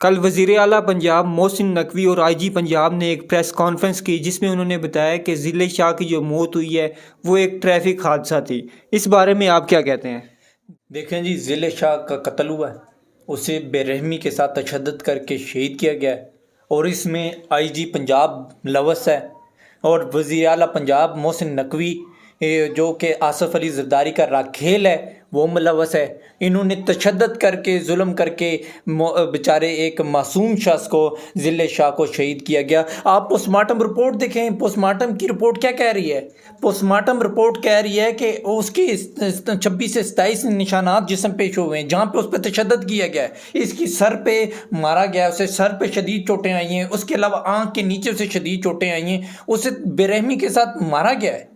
کل وزیر اعلیٰ پنجاب محسن نقوی اور آئی جی پنجاب نے ایک پریس کانفرنس کی جس میں انہوں نے بتایا کہ ضلع شاہ کی جو موت ہوئی ہے وہ ایک ٹریفک حادثہ تھی۔ اس بارے میں آپ کیا کہتے ہیں؟ دیکھیں جی، ضلع شاہ کا قتل ہوا ہے، اسے بے رحمی کے ساتھ تشدد کر کے شہید کیا گیا ہے، اور اس میں آئی جی پنجاب ملوث ہے اور وزیر اعلیٰ پنجاب محسن نقوی جو کہ آصف علی زرداری کا راکھیل ہے وہ ملوث ہے۔ انہوں نے تشدد کر کے ظلم کر کے بیچارے ایک معصوم شخص کو ضلع شاہ کو شہید کیا گیا۔ آپ پوسٹ مارٹم رپورٹ دیکھیں، پوسٹ مارٹم کی رپورٹ کیا کہہ رہی ہے؟ پوسٹ مارٹم رپورٹ کہہ رہی ہے کہ اس کی 26 سے 27 نشانات جسم پیش ہوئے ہیں جہاں پہ اس پہ تشدد کیا گیا ہے۔ اس کی سر پہ مارا گیا، اسے سر پہ شدید چوٹیں آئی ہیں، اس کے علاوہ آنکھ کے نیچے سے شدید چوٹیں آئی ہیں، اسے بے رحمی کے ساتھ مارا گیا ہے۔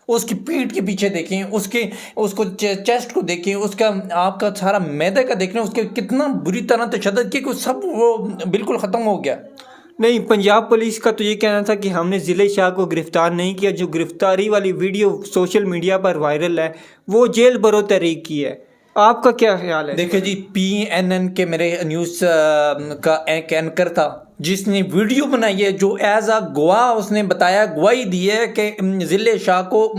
اس کی پیٹھ کے پیچھے دیکھیں، اس کو چیسٹ کو دیکھیں، اس کا آپ کا سارا معدے کا دیکھیں، اس کے کتنا بری طرح تشدد کیا کہ سب وہ بالکل ختم ہو گیا۔ نہیں، پنجاب پولیس کا تو یہ کہنا تھا کہ ہم نے ضلع شاہ کو گرفتار نہیں کیا۔ جو گرفتاری والی ویڈیو سوشل میڈیا پر وائرل ہے وہ جیل برو تحریک کی ہے۔ آپ کا کیا خیال ہے؟ دیکھیں جی، PNN کے میرے نیوز کا ایک اینکر تھا جس نے ویڈیو بنائی ہے، جو ایز اے گواہ اس نے بتایا، گواہی دی ہے کہ ضلع شاہ کو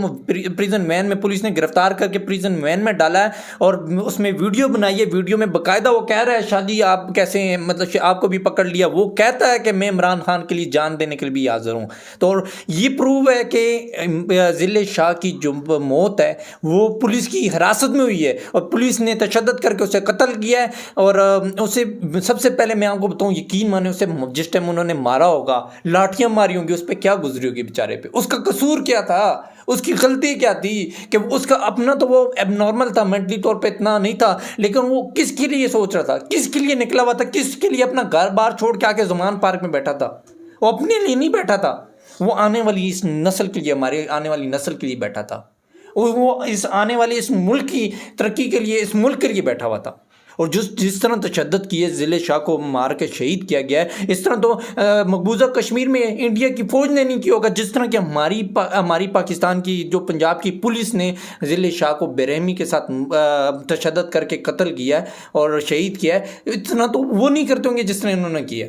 پریزن وین میں پولیس نے گرفتار کر کے پریزن وین میں ڈالا ہے، اور اس میں ویڈیو بنائی ہے۔ ویڈیو میں باقاعدہ وہ کہہ رہا ہے، شاہ جی آپ کیسے ہیں، مطلب آپ کو بھی پکڑ لیا۔ وہ کہتا ہے کہ میں عمران خان کے لیے جان دینے کے لیے بھی حاضر ہوں۔ تو یہ پروو ہے کہ ضلع شاہ کی جو موت ہے وہ پولیس کی حراست میں ہوئی ہے، اور پولیس نے تشدد کر کے اسے قتل کیا ہے۔ اور اسے سب سے پہلے میں آپ کو بتاؤں، یقین مانے، اسے جس ٹائم انہوں نے مارا ہوگا، لاٹھیاں ماری ہوں گی، اس پہ کیا گزری ہوگی بیچارے پہ، اس کا قصور کیا تھا، اس کی غلطی کیا تھی کہ اس کا اپنا تو وہ اب نارمل تھا، مینٹلی طور پہ اتنا نہیں تھا، لیکن وہ کس کے لیے سوچ رہا تھا، کس کے لیے نکلا ہوا تھا، کس کے لیے اپنا گھر بار چھوڑ کے آ کے زمان پارک میں بیٹھا تھا۔ وہ اپنے لیے نہیں بیٹھا تھا، وہ آنے والی اس نسل کے لیے، ہمارے آنے والی نسل کے لیے بیٹھا تھا۔ وہ اس آنے والے اس ملک کی ترقی کے لیے، اس ملک کے لیے بیٹھا ہوا تھا۔ اور جس طرح تشدد کیے، ضلع شاہ کو مار کے شہید کیا گیا ہے، اس طرح تو مقبوضہ کشمیر میں انڈیا کی فوج نے نہیں کیا ہوگا، جس طرح کہ ہماری پاکستان کی جو پنجاب کی پولیس نے ضلع شاہ کو بے رحمی کے ساتھ تشدد کر کے قتل کیا ہے اور شہید کیا ہے، اتنا تو وہ نہیں کرتے ہوں گے جس طرح انہوں نے کیا۔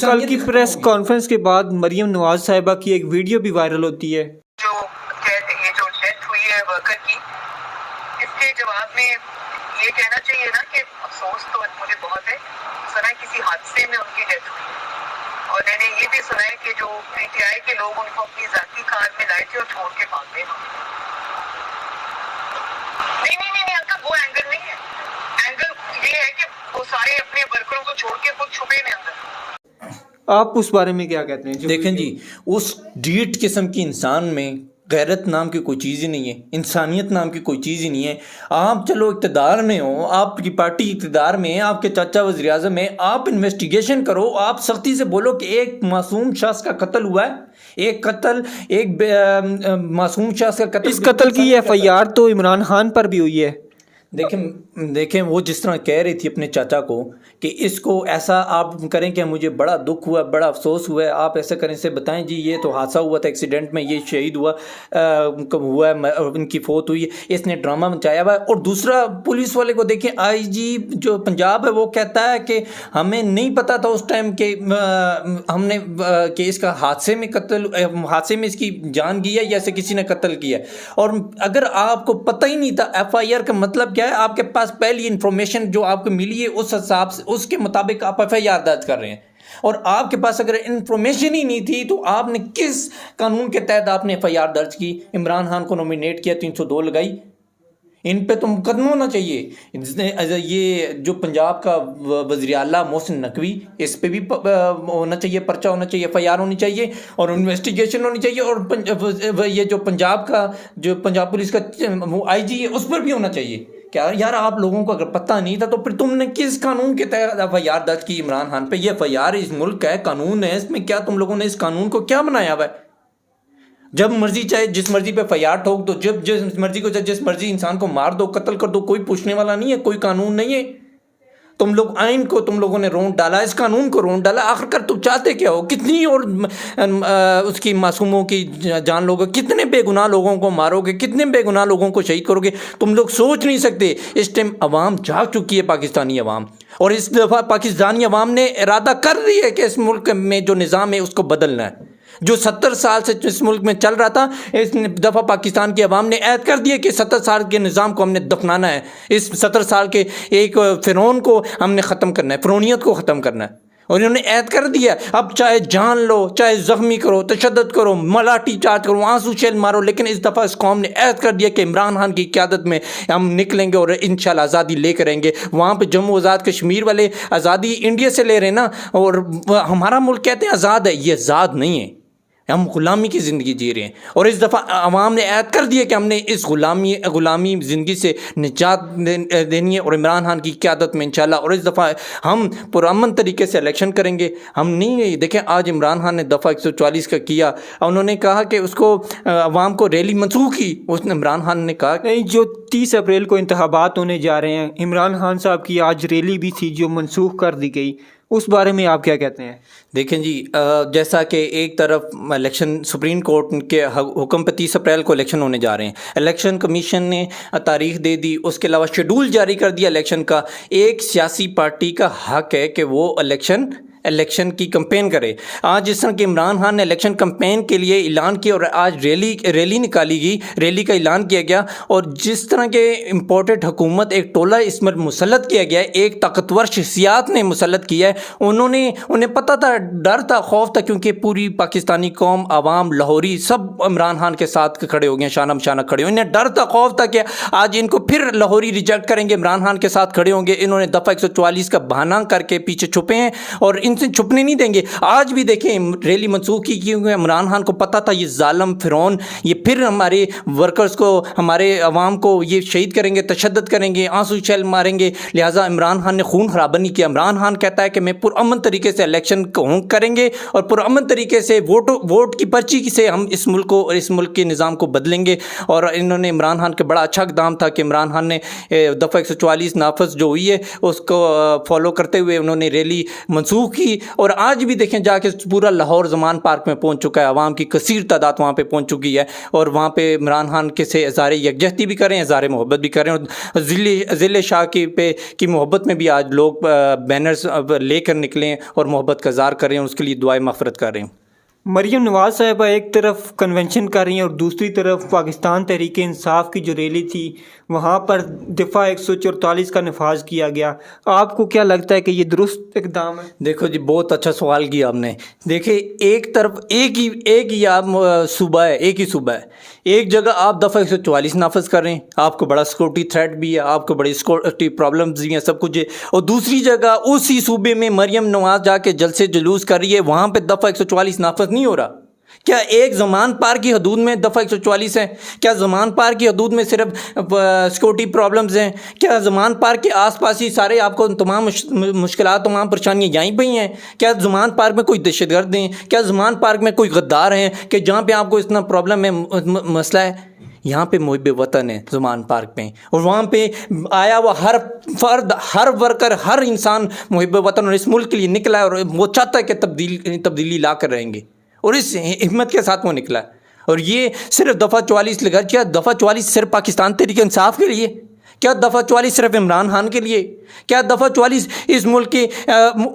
کل کی پریس کانفرنس کے بعد مریم نواز صاحبہ کی ایک ویڈیو بھی وائرل ہوتی ہے جو ڈیتھ ہوئی ہے ورکر کی، اس کے جواب میں یہ کہنا چاہیے نا کہ افسوس تو مجھے بہت ہے، سنا کسی حادثے میں ان کی ڈیتھ ہوئی، اور میں نے یہ بھی سنا ہے کہ جو PTI کے لوگ ان کو اپنی ذاتی کار میں لائے تھے اور چھوڑ کے بھاگ گئے۔ نہیں انکل، وہ اینگل نہیں ہے، اینگل یہ ہے کہ وہ سارے اپنے ورکروں کو چھوڑ کے خود چھپے میں اندر۔ آپ اس بارے میں کیا کہتے ہیں؟ دیکھیں جی، اس ڈھیٹ قسم کی انسان میں غیرت نام کی کوئی چیز ہی نہیں ہے، انسانیت نام کی کوئی چیز ہی نہیں ہے۔ آپ چلو اقتدار میں ہو، آپ کی پارٹی اقتدار میں ہے، آپ کے چاچا وزیر اعظم ہے، آپ انویسٹیگیشن کرو، آپ سختی سے بولو کہ ایک معصوم شخص کا قتل ہوا ہے، ایک معصوم شخص کا قتل۔ اس قتل کی FIR تو عمران خان پر بھی ہوئی ہے۔ دیکھیں وہ جس طرح کہہ رہی تھی اپنے چاچا کو کہ اس کو ایسا آپ کریں کہ مجھے بڑا دکھ ہوا، بڑا افسوس ہوا ہے، آپ ایسا کریں سے بتائیں جی یہ تو حادثہ ہوا تھا، ایکسیڈنٹ میں یہ شہید ہوا ہے، ان کی فوت ہوئی ہے، اس نے ڈرامہ مچایا ہوا ہے۔ اور دوسرا پولیس والے کو دیکھیں، IG جو پنجاب ہے وہ کہتا ہے کہ ہمیں نہیں پتا تھا اس ٹائم کہ ہم نے کہ اس کا حادثے میں اس کی جان گئی ہے یا اسے کسی نے قتل کیا ہے۔ اور اگر آپ کو پتہ ہی نہیں تھا، FIR کا مطلب کیا ہے؟ آپ کے پاس پہلی انفارمیشن جو آپ کو ملی ہے اس حساب سے، اس کے مطابق آپ FIR درج کر رہے ہیں، اور آپ کے پاس اگر انفارمیشن ہی نہیں تھی تو آپ نے کس قانون کے تحت آپ نے FIR درج کی؟ عمران خان کو نومینیٹ کیا، 302 لگائی، ان پہ تو مقدمہ ہونا چاہیے۔ یہ جو پنجاب کا وزیر اعلیٰ محسن نقوی، اس پہ بھی ہونا چاہیے، پرچہ ہونا چاہیے، FIR ہونی چاہیے، اور انویسٹیگیشن ہونی چاہیے، اور یہ جو پنجاب پولیس کا IG ہے اس پر بھی ہونا چاہیے۔ کیا یار، آپ لوگوں کو اگر پتہ نہیں تھا تو پھر تم نے کس قانون کے تحت FIR درج کی عمران خان پہ؟ یہ FIR اس ملک کا ہے، قانون ہے، اس میں کیا تم لوگوں نے اس قانون کو کیا بنایا ہوا ہے؟ جب مرضی چاہے جس مرضی پہ FIR ٹھوک دو، جس مرضی کو چاہے جس مرضی انسان کو مار دو، قتل کر دو، کوئی پوچھنے والا نہیں ہے، کوئی قانون نہیں ہے۔ تم لوگ آئین کو تم لوگوں نے رونٹ ڈالا, اس قانون کو رونٹ ڈالا. آخر کر تم چاہتے کیا ہو؟ کتنی اور اس کی معصوموں کی جان لوگے, کتنے بے گناہ لوگوں کو مارو گے, کتنے بے گناہ لوگوں کو شہید کرو گے؟ تم لوگ سوچ نہیں سکتے. اس ٹائم عوام جاگ چکی ہے, پاکستانی عوام, اور اس دفعہ پاکستانی عوام نے ارادہ کر دیا ہے کہ اس ملک میں جو نظام ہے اس کو بدلنا ہے. جو 70 سال سے اس ملک میں چل رہا تھا, اس دفعہ پاکستان کی عوام نے عہد کر دیا کہ 70 سال کے نظام کو ہم نے دفنانا ہے. اس 70 سال کے ایک فرعون کو ہم نے ختم کرنا ہے, فرعونیت کو ختم کرنا ہے, اور انہوں نے عہد کر دیا. اب چاہے جان لو, چاہے زخمی کرو, تشدد کرو, لاٹھی چارج کرو, آنسو شیل مارو, لیکن اس دفعہ اس قوم نے عہد کر دیا کہ عمران خان کی قیادت میں ہم نکلیں گے اور انشاءاللہ آزادی لے کر آئیں گے. وہاں پہ جموں آزاد کشمیر والے آزادی انڈیا سے لے رہے ہیں نا, اور ہمارا ملک کہتے ہیں آزاد ہے. یہ آزاد نہیں ہے, ہم غلامی کی زندگی جی رہے ہیں. اور اس دفعہ عوام نے عہد کر دیا کہ ہم نے اس غلامی زندگی سے نجات دینی ہے, اور عمران خان کی قیادت میں انشاءاللہ. اور اس دفعہ ہم پرامن طریقے سے الیکشن کریں گے. ہم نہیں دیکھیں, آج عمران خان نے دفعہ 144 کا کیا, انہوں نے کہا کہ اس کو عوام کو ریلی منسوخ کی. اس نے عمران خان نے کہا نہیں, جو 30 اپریل کو انتخابات ہونے جا رہے ہیں, عمران خان صاحب کی آج ریلی بھی تھی جو منسوخ کر دی گئی, اس بارے میں آپ کیا کہتے ہیں؟ دیکھیں جی, جیسا کہ ایک طرف الیکشن سپریم کورٹ کے حکم پہ 30 اپریل کو الیکشن ہونے جا رہے ہیں, الیکشن کمیشن نے تاریخ دے دی, اس کے علاوہ شیڈول جاری کر دیا الیکشن کا. ایک سیاسی پارٹی کا حق ہے کہ وہ الیکشن کی کمپین کرے. آج جس طرح کہ عمران خان نے الیکشن کمپین کے لیے اعلان کیا, اور آج ریلی نکالی گئی, ریلی کا اعلان کیا گیا, اور جس طرح کے امپورٹڈ حکومت ایک ٹولہ اس میں مسلط کیا گیا ہے, ایک طاقتور شخصیات نے مسلط کیا ہے. انہیں پتہ تھا, ڈر تھا, خوف تھا, کیونکہ پوری پاکستانی قوم, عوام, لاہوری سب عمران خان کے ساتھ کھڑے ہو گئے, شانہ بشانہ کھڑے ہوئے. انہیں ڈر تھا, خوف تھا کہ آج ان کو پھر لاہوری ریجیکٹ کریں گے, عمران خان کے ساتھ کھڑے ہوں گے. انہوں نے دفعہ 144 کا بہانہ کر کے پیچھے چھپے ہیں, اور ان سے چھپنے نہیں دیں گے. آج بھی دیکھیں ریلی منسوخ کی, کیونکہ عمران خان کو پتہ تھا یہ ظالم فرعون یہ پھر ہمارے ورکرز کو, ہمارے عوام کو یہ شہید کریں گے, تشدد کریں گے, آنسو شیل ماریں گے. لہٰذا عمران خان نے خون خرابہ نہیں کیا. عمران خان کہتا ہے کہ میں پرامن طریقے سے الیکشن کریں گے, اور پرامن طریقے سے ووٹ کی پرچی سے ہم اس ملک کو اور اس ملک کے نظام کو بدلیں گے. اور انہوں نے, عمران خان کے بڑا اچھا اقدام تھا کہ عمران خان نے دفعہ 144 نافذ جو ہوئی ہے اس کو فالو کرتے ہوئے انہوں نے ریلی منسوخ کی. اور آج بھی دیکھیں جا کے پورا لاہور زمان پارک میں پہنچ چکا ہے, عوام کی کثیر تعداد وہاں پہ پہنچ چکی ہے, اور وہاں پہ عمران خان کے سے اظہار یکجہتی بھی کریں, اظہار محبت بھی کریں, اور ضلع شاہ کی محبت میں بھی آج لوگ بینرز لے کر نکلیں اور محبت کا اظہار کریں, اور اس کے لیے دعائیں مغفرت کر رہے ہیں. مریم نواز صاحبہ ایک طرف کنونشن کر رہی ہیں, اور دوسری طرف پاکستان تحریک انصاف کی جو ریلی تھی وہاں پر دفعہ 144 کا نفاذ کیا گیا. آپ کو کیا لگتا ہے کہ یہ درست اقدام ہے؟ دیکھو جی, بہت اچھا سوال کیا آپ نے. دیکھیں ایک طرف ایک ہی آپ صوبہ ہے, ایک ہی صوبہ ہے, ایک جگہ آپ دفعہ 144 نافذ کر رہے ہیں, آپ کو بڑا سیکورٹی تھریٹ بھی ہے, آپ کو بڑی سیکورٹی پرابلمز بھی ہیں, سب کچھ ہے. اور دوسری جگہ اسی صوبے میں مریم نواز جا کے جلسے جلوس کر رہی ہے, وہاں پہ دفعہ 144 نافذ نہیں ہو رہا. کیا ایک زمان پار کی حدود میں دفعہ 144 ہے؟ کیا زمان پار کی حدود میں صرف سیکورٹی پرابلمز ہیں؟ کیا زمان پار کے آس پاس ہی سارے آپ کو تمام مشکلات, تمام پریشانیاں یہیں پہ ہی ہیں؟ کیا زمان پارک میں کوئی دہشت گرد ہیں؟ کیا زمان پارک میں کوئی غدار ہیں کہ جہاں پہ آپ کو اتنا پرابلم ہے, مسئلہ ہے؟ یہاں پہ محب وطن ہے زمان پارک میں, اور وہاں پہ آیا وہ ہر فرد, ہر ورکر, ہر انسان محب وطن اور اس ملک کے لیے نکلا ہے, اور وہ چاہتا ہے کہ تبدیلی لا کر رہیں گے, اور اس ہمت کے ساتھ وہ نکلا ہے. اور یہ صرف دفعہ 44 لگا, کیا دفعہ 44 صرف پاکستان تحریک انصاف کے لیے؟ کیا دفعہ 44 صرف عمران خان کے لیے؟ کیا دفعہ 44 اس ملک کے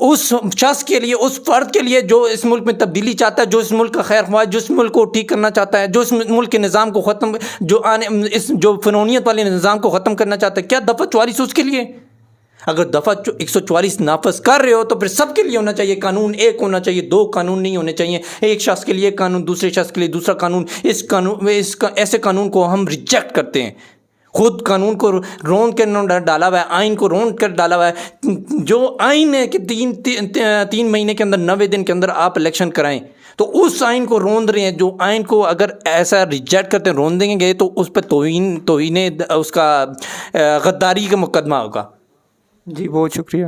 اس شخص کے لیے, اس فرد کے لیے جو اس ملک میں تبدیلی چاہتا ہے, جو اس ملک کا خیر خواہ, جو اس ملک کو ٹھیک کرنا چاہتا ہے, جو اس ملک کے نظام کو ختم, جو فرعونیت والے نظام کو ختم کرنا چاہتا ہے, کیا دفعہ 44 اس کے لیے؟ اگر دفعہ 144 نافذ کر رہے ہو تو پھر سب کے لیے ہونا چاہیے. قانون ایک ہونا چاہیے, دو قانون نہیں ہونے چاہیے. ایک شخص کے لیے ایک قانون, دوسرے شخص کے لیے دوسرا قانون. ایسے قانون کو ہم ریجیکٹ کرتے ہیں. خود قانون کو رون کر ڈالا ہوا ہے, آئین کو رون کر ڈالا ہوا ہے. جو آئین ہے کہ 3 مہینے کے اندر, 90 دن کے اندر آپ الیکشن کرائیں, تو اس آئین کو روند رہے ہیں. جو آئین کو اگر ایسا ریجیکٹ کرتے ہیں, رون دیں گے, تو اس پہ توہین اس کا غداری کا مقدمہ ہوگا. جی بہت شکریہ.